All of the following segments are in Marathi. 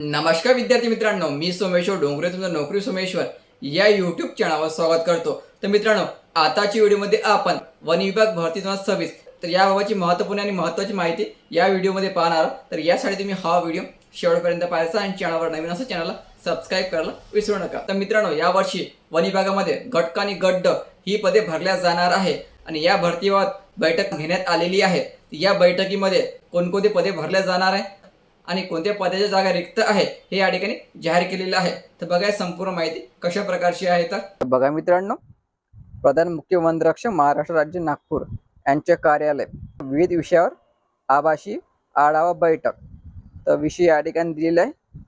नमस्कार विद्यार्थी मित्रांनो, मी सोमेश्वर डोंगरे तुमचं नोकरी सोमेश्वर या यूट्यूब चॅनलवर स्वागत करतो। तर मित्रांनो, आताच्या व्हिडिओमध्ये आपण वन विभाग भरती 2026 तर याबाबतची महत्त्वपूर्ण आणि महत्त्वाची माहिती या व्हिडिओमध्ये पाहणार आहोत। तर यासाठी तुम्ही हा व्हिडिओ शेवटपर्यंत पाहायचा आणि चॅनलवर नवीन असेल चॅनलला सबस्क्राईब करायला विसरू नका। तर मित्रांनो, यावर्षी वन विभागामध्ये गट क आणि गट ड ही पदे भरल्या जाणार आहे आणि या भरतीबाबत बैठक घेण्यात आलेली आहे। या बैठकीमध्ये कोणकोणती पदे भरल्या जाणार आहे आणि कोणत्या पदाच्या जागा रिक्त आहे हे या ठिकाणी जाहीर केलेलं आहे। तर बघा संपूर्ण माहिती कशा प्रकारची आहे। तर बघा मित्रांनो, प्रधान मुख्य वनरक्षक महाराष्ट्र राज्य नागपूर यांचे कार्यालय विविध विषयावर आभासी आढावा बैठक। तर विषय या ठिकाणी दिलेला आहे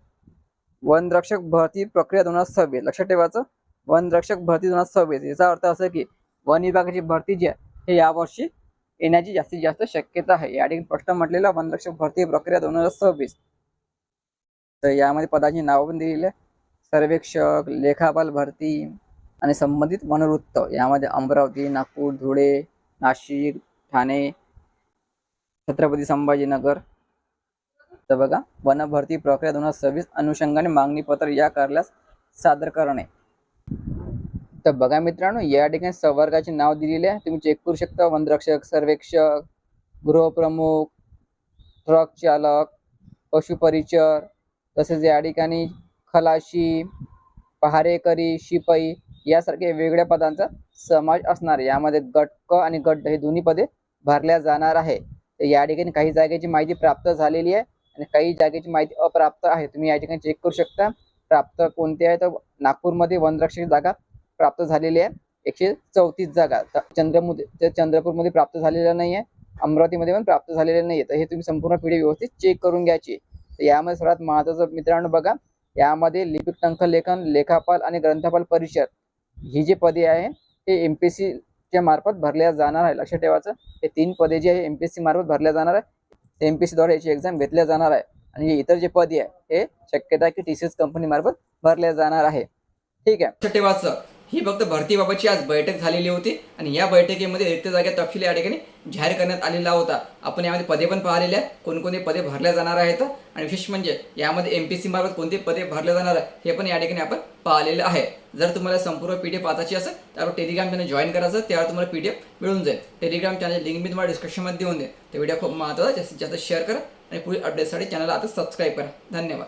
वनरक्षक भरती प्रक्रिया 2026। लक्षात ठेवायचं, वनरक्षक भरती 2026 याचा अर्थ असा की वन विभागाची भरती जी आहे हे यावर्षी येण्याची जास्तीत जास्त शक्यता आहे। या ठिकाणी स्पष्ट म्हटलेलं वनरक्षक भरती प्रक्रिया 2026। तर यामध्ये पदाची नाव पण दिलेली आहे, सर्वेक्षक, लेखापाल भरती आणि संबंधित वनवृत्त। यामध्ये अमरावती, नागपूर, धुळे, नाशिक, ठाणे, छत्रपती संभाजीनगर। तर बघा, वन भरती प्रक्रिया 2026 अनुषंगाने मागणी पत्र या कार्यालयास सादर करणे। तर बघा मित्रांनो, या ठिकाणी संवर्गाचे नाव दिलेले आहे, तुम्ही चेक करू शकता। वनरक्षक, सर्वेक्षक, गृहप्रमुख, ट्रक चालक, पशुपरिचर, तसेच या ठिकाणी खलाशी, पहारेकरी, शिपाई यासारख्या वेगवेगळ्या पदांचा समावेश असणार। यामध्ये गट क आणि गट ड हे दोन्ही पदे भरल्या जाणार आहे। तर या ठिकाणी काही जागेची माहिती प्राप्त झालेली आहे आणि काही जागेची माहिती अप्राप्त आहे। तुम्ही या ठिकाणी चेक करू शकता प्राप्त कोणते आहे। तर नागपूरमध्ये वनरक्षक जागा प्राप्त झालेली आहे 134 जागा। चंद्रपूरमध्ये प्राप्त झालेल्या नाही आहे, अमरावतीमध्ये पण प्राप्त झालेले नाही आहे। तर हे तुम्ही संपूर्ण पीडी व्यवस्थित चेक करून घ्यायची। तर यामध्ये सर्वात महत्त्वाचं मित्रांनो बघा, यामध्ये लिपिक टंकलेखन, लेखापाल आणि ग्रंथपाल परिषद ही जी पदे आहे हे एमपीएससी च्या मार्फत भरल्या जाणार आहे। लक्षात ठेवायचं, हे 3 पदे जे आहे एमपीएससी मार्फत भरल्या जाणार आहे। एमपीएससी द्वारे याची एक्झाम घेतल्या जाणार आहे आणि इतर जे पदे आहे हे शक्यता आहे की टीसीएस कंपनी मार्फत भरल्या जाणार आहे। ठीक आहे, लक्षात ठेवायचं, ही फक्त भरतीबाबतची आज बैठक झालेली होती आणि या बैठकीमध्ये रिक्त जागा तपशील या ठिकाणी जाहीर करण्यात आलेला होता। आपण यामध्ये पदे पण पाहिलेले आहेत, कोणकोणते पदे भरल्या जाणार आहेत आणि विशेष म्हणजे यामध्ये एमपीएससी मार्फत कोणते पदे भरल्या जाणार आहे हे पण या ठिकाणी आपण पाहिलेलं आहे। जर तुम्हाला संपूर्ण पीडीएफ वाचायची असेल तर आपण टेलिग्राम चॅनल जॉईन करायचं, त्यावर तुम्हाला पीडीएफ मिळून जाईल। टेलिग्राम चॅनल लिंक मी तुम्हाला डिस्क्रिप्शनमध्ये देऊन देईन। तर व्हिडिओ खूप महत्त्वाचा, जास्तीत जास्त शेअर करा आणि पुढील अपडेटसाठी चॅनलला आता सबस्क्राईब करा। धन्यवाद।